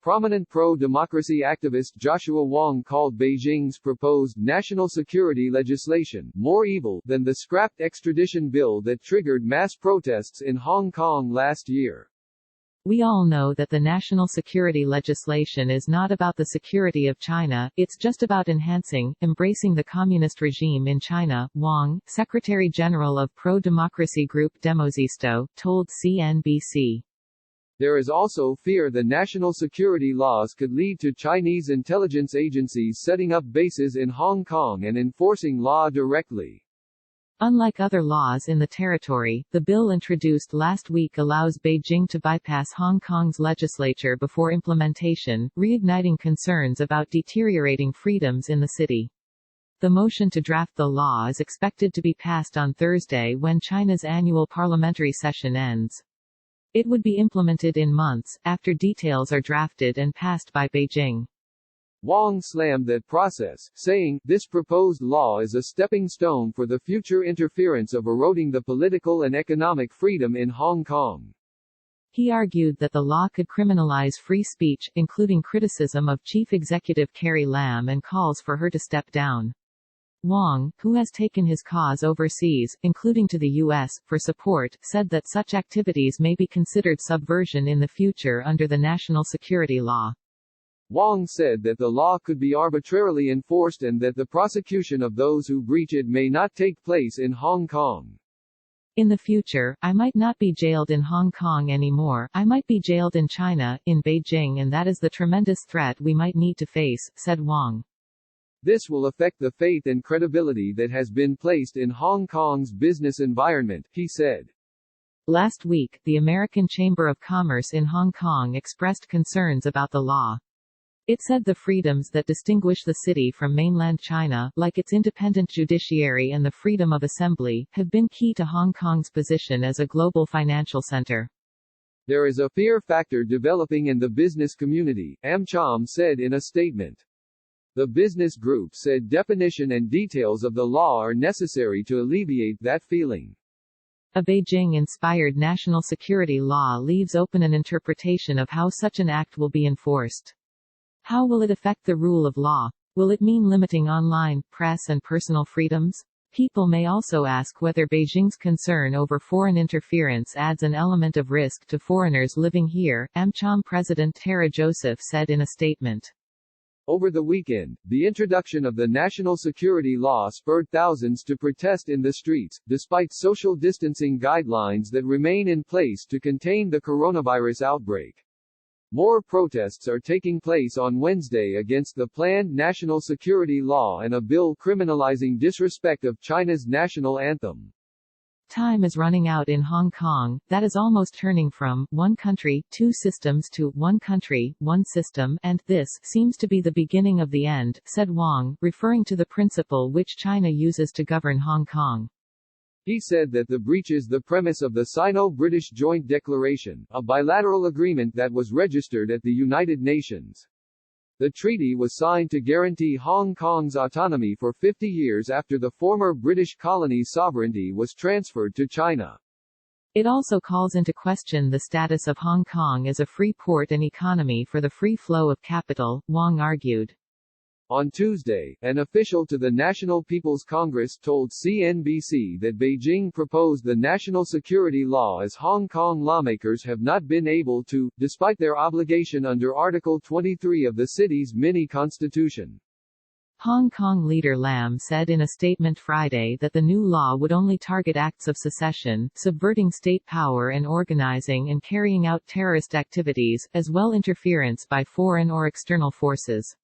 Prominent pro-democracy activist Joshua Wong called Beijing's proposed national security legislation more evil than the scrapped extradition bill that triggered mass protests in Hong Kong last year. We all know that the national security legislation is not about the security of China, it's just about embracing the communist regime in China, Wong, Secretary General of pro-democracy group Demosisto, told CNBC. There is also fear the national security laws could lead to Chinese intelligence agencies setting up bases in Hong Kong and enforcing law directly. Unlike other laws in the territory, the bill introduced last week allows Beijing to bypass Hong Kong's legislature before implementation, reigniting concerns about deteriorating freedoms in the city. The motion to draft the law is expected to be passed on Thursday when China's annual parliamentary session ends. It would be implemented in months, after details are drafted and passed by Beijing. Wong slammed that process, saying, "This proposed law is a stepping stone for the future interference of eroding the political and economic freedom in Hong Kong." He argued that the law could criminalize free speech, including criticism of Chief Executive Carrie Lam and calls for her to step down. Wong, who has taken his cause overseas, including to the U.S., for support, said that such activities may be considered subversion in the future under the national security law. Wong said that the law could be arbitrarily enforced and that the prosecution of those who breach it may not take place in Hong Kong. In the future, I might not be jailed in Hong Kong anymore, I might be jailed in China, in Beijing, and that is the tremendous threat we might need to face, said Wong. This will affect the faith and credibility that has been placed in Hong Kong's business environment, he said. Last week, the American Chamber of Commerce in Hong Kong expressed concerns about the law. It said the freedoms that distinguish the city from mainland China, like its independent judiciary and the freedom of assembly, have been key to Hong Kong's position as a global financial center. There is a fear factor developing in the business community, AmCham said in a statement. The business group said definition and details of the law are necessary to alleviate that feeling. A Beijing-inspired national security law leaves open an interpretation of how such an act will be enforced. How will it affect the rule of law? Will it mean limiting online, press and personal freedoms? People may also ask whether Beijing's concern over foreign interference adds an element of risk to foreigners living here, AmCham President Tara Joseph said in a statement. Over the weekend, the introduction of the national security law spurred thousands to protest in the streets, despite social distancing guidelines that remain in place to contain the coronavirus outbreak. More protests are taking place on Wednesday against the planned national security law and a bill criminalizing disrespect of China's national anthem. Time is running out in Hong Kong, that is almost turning from one country, two systems to one country, one system, and this seems to be the beginning of the end, said Wong, referring to the principle which China uses to govern Hong Kong. He said that the breaches the premise of the Sino-British Joint Declaration, a bilateral agreement that was registered at the United Nations. The treaty was signed to guarantee Hong Kong's autonomy for 50 years after the former British colony's sovereignty was transferred to China. It also calls into question the status of Hong Kong as a free port and economy for the free flow of capital, Wong argued. On Tuesday, an official to the National People's Congress told CNBC that Beijing proposed the national security law as Hong Kong lawmakers have not been able to, despite their obligation under Article 23 of the city's mini-constitution. Hong Kong leader Lam said in a statement Friday that the new law would only target acts of secession, subverting state power and organizing and carrying out terrorist activities, as well interference by foreign or external forces.